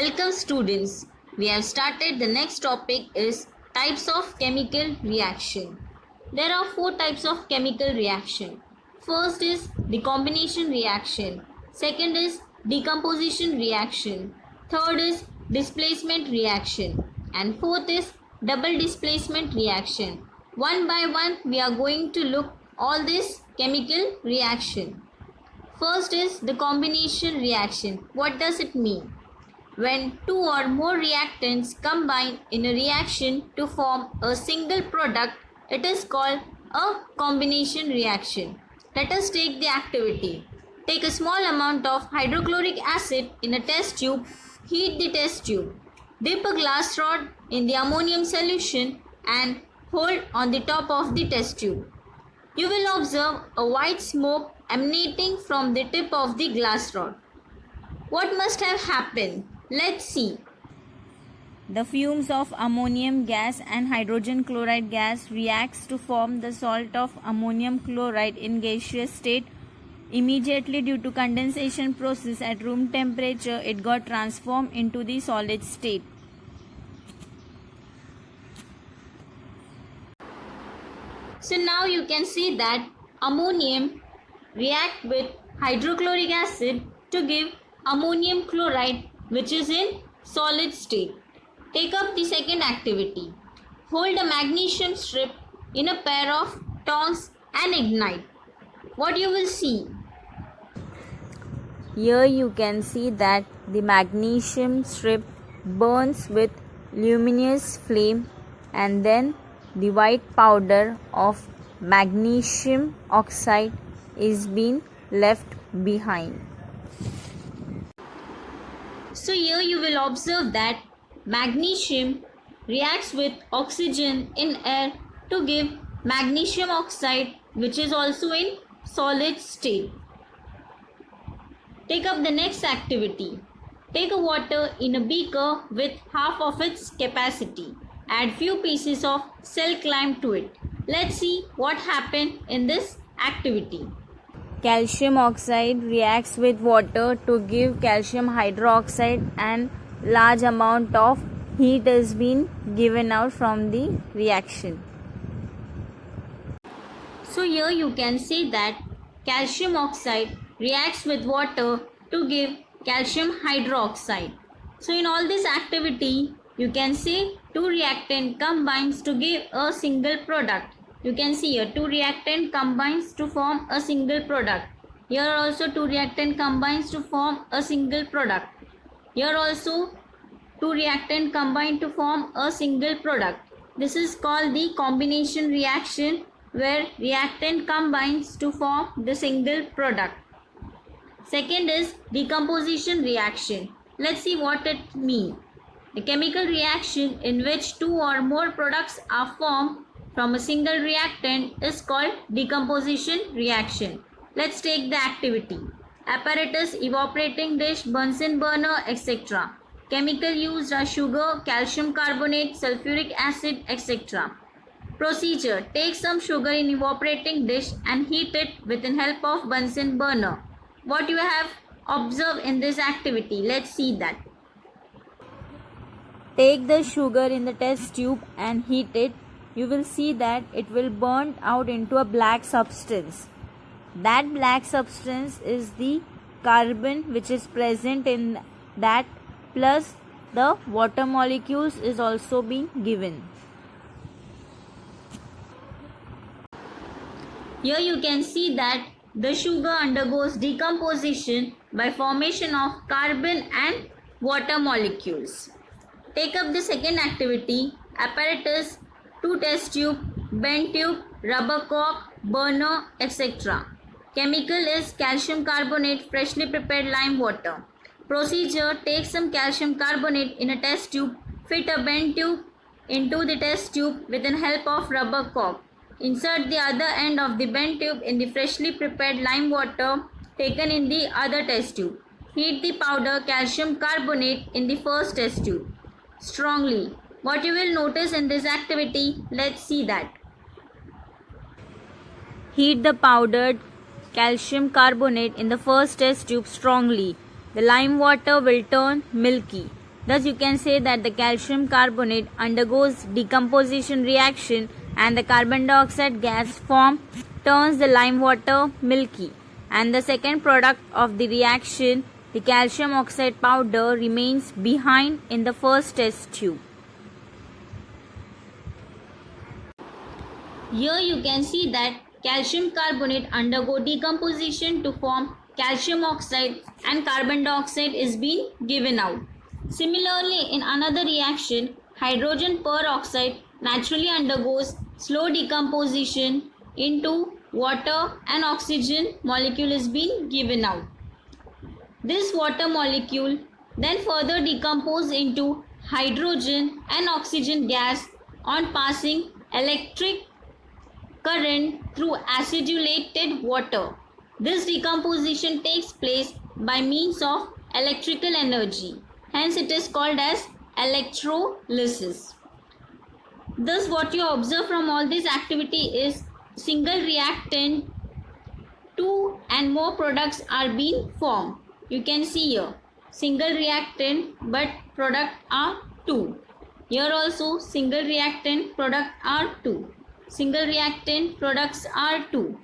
Welcome students. We have started. The next topic is types of chemical reaction. There are four types of chemical reaction. First is recombination reaction. Second is decomposition reaction. Third is displacement reaction. And fourth is double displacement reaction. One by one we are going to look all this chemical reaction. First is the combination reaction. What does it mean? When two or more reactants combine in a reaction to form a single product, it is called a combination reaction. Let us take the activity. Take a small amount of hydrochloric acid in a test tube. Heat the test tube. Dip a glass rod in the ammonium solution and hold on the top of the test tube. You will observe a white smoke emanating from the tip of the glass rod. What must have happened? Let's see. The fumes of ammonium gas and hydrogen chloride gas reacts to form the salt of ammonium chloride in gaseous state. Immediately due to condensation process at room temperature, it got transformed into the solid state. So now you can see that ammonium react with hydrochloric acid to give ammonium chloride, which is in solid state. Take up the second activity. Hold a magnesium strip in a pair of tongs and ignite. What you will see? Here you can see that the magnesium strip burns with luminous flame, and then the white powder of magnesium oxide is being left behind. So here you will observe that magnesium reacts with oxygen in air to give magnesium oxide, which is also in solid state. Take up the next activity. Take a water in a beaker with half of its capacity. Add few pieces of silk lime to it. Let's see what happened in this activity. Calcium oxide reacts with water to give calcium hydroxide, and large amount of heat is being given out from the reaction. So here you can see that calcium oxide reacts with water to give calcium hydroxide. So in all this activity, you can see two reactant combines to give a single product. You can see here two reactant combines to form a single product. Here also two reactant combines to form a single product. Here also two reactant combine to form a single product. This is called the combination reaction, where reactant combines to form the single product. Second is decomposition reaction. Let's see what it means. The chemical reaction in which two or more products are formed from a single reactant is called decomposition reaction. Let's take the activity. Apparatus, evaporating dish, Bunsen burner, etc. Chemical used are sugar, calcium carbonate, sulfuric acid, etc. Procedure. Take some sugar in evaporating dish and heat it with the help of Bunsen burner. What you have observed in this activity? Let's see that. Take the sugar in the test tube and heat it. You will see that it will burn out into a black substance. That black substance is the carbon which is present in that, plus the water molecules is also being given. Here you can see that the sugar undergoes decomposition by formation of carbon and water molecules. Take up the second activity. Apparatus, two test tube, bend tube, rubber cork, burner, etc. Chemical is calcium carbonate, freshly prepared lime water. Procedure. Take some calcium carbonate in a test tube, fit a bend tube into the test tube with the help of rubber cork. Insert the other end of the bend tube in the freshly prepared lime water taken in the other test tube. Heat the powder calcium carbonate in the first test tube strongly. What you will notice in this activity? Let's see that. Heat the powdered calcium carbonate in the first test tube strongly. The lime water will turn milky. Thus you can say that the calcium carbonate undergoes decomposition reaction and the carbon dioxide gas form turns the lime water milky, and the second product of the reaction, the calcium oxide powder, remains behind in the first test tube. Here you can see that calcium carbonate undergo decomposition to form calcium oxide and carbon dioxide is being given out. Similarly, in another reaction, hydrogen peroxide naturally undergoes slow decomposition into water and oxygen molecule is being given out. This water molecule then further decomposes into hydrogen and oxygen gas on passing electric current through acidulated water. This decomposition takes place by means of electrical energy. Hence it is called as electrolysis. Thus what you observe from all this activity is single reactant, two and more products are being formed. You can see here single reactant but product are two. Here also single reactant product are two. Single reactant products are two.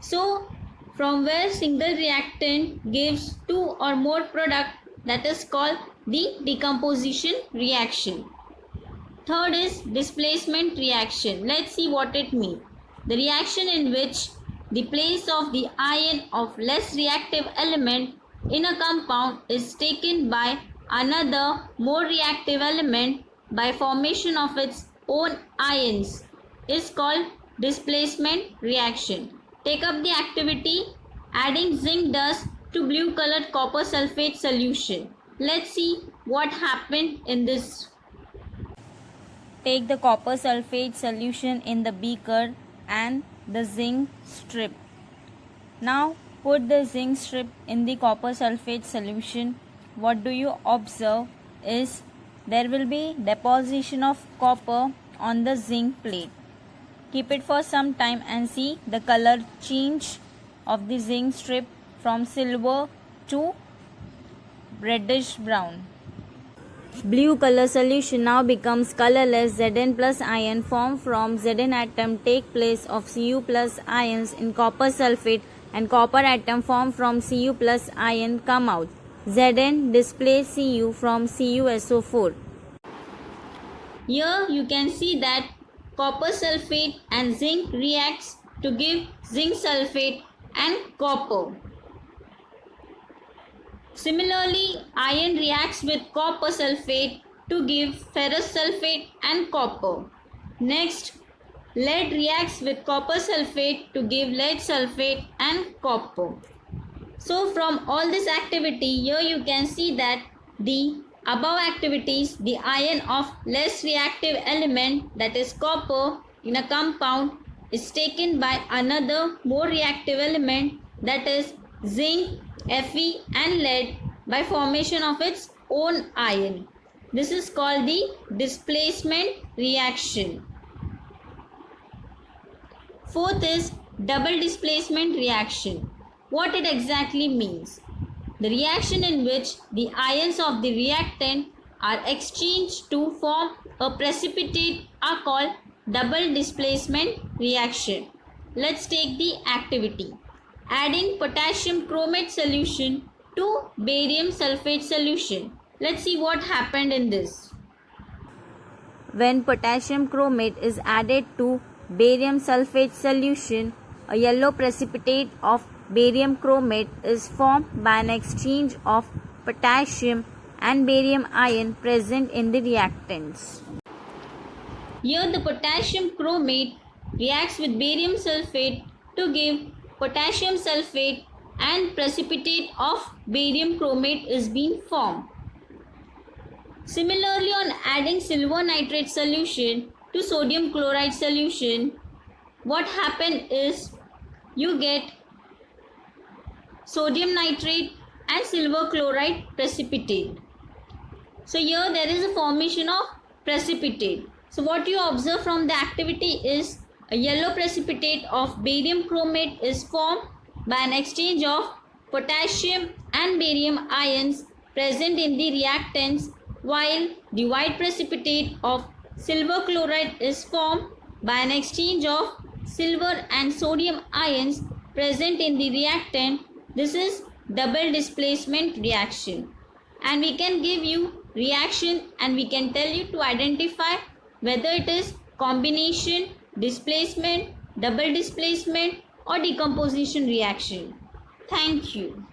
So from where single reactant gives two or more product, that is called the decomposition reaction. Third is displacement reaction. Let's see what it means. The reaction in which the place of the ion of less reactive element in a compound is taken by another more reactive element by formation of its own ions is called displacement reaction. Take up the activity adding zinc dust to blue colored copper sulfate solution. Let's see what happened in this. Take the copper sulfate solution in the beaker and the zinc strip. Now put the zinc strip in the copper sulfate solution. What do you observe is there will be deposition of copper on the zinc plate. Keep it for some time and see the color change of the zinc strip from silver to reddish brown. Blue color solution now becomes colorless. Zn plus ion formed from Zn atom take place of Cu plus ions in copper sulfate and copper atom formed from Cu plus ion come out. Zn displays Cu from CuSO4. Here you can see that copper sulfate and zinc reacts to give zinc sulfate and copper. Similarly, iron reacts with copper sulfate to give ferrous sulfate and copper. Next, lead reacts with copper sulfate to give lead sulfate and copper. So from all this activity, here you can see that the above activities, the ion of less reactive element, that is copper, in a compound is taken by another more reactive element, that is zinc, Fe and lead, by formation of its own ion. This is called the displacement reaction. Fourth is double displacement reaction. What it exactly means? The reaction in which the ions of the reactant are exchanged to form a precipitate are called double displacement reaction. Let's take the activity. Adding potassium chromate solution to barium sulfate solution. Let's see what happened in this. When potassium chromate is added to barium sulfate solution, a yellow precipitate of barium chromate is formed by an exchange of potassium and barium ion present in the reactants. Here the potassium chromate reacts with barium sulfate to give potassium sulfate and precipitate of barium chromate is being formed. Similarly, on adding silver nitrate solution to sodium chloride solution, what happens is you get sodium nitrate and silver chloride precipitate. So here there is a formation of precipitate. So what you observe from the activity is a yellow precipitate of barium chromate is formed by an exchange of potassium and barium ions present in the reactants while the white precipitate of silver chloride is formed by an exchange of silver and sodium ions present in the reactant. This is double displacement reaction, and we can give you reaction and we can tell you to identify whether it is combination, displacement, double displacement or decomposition reaction. Thank you.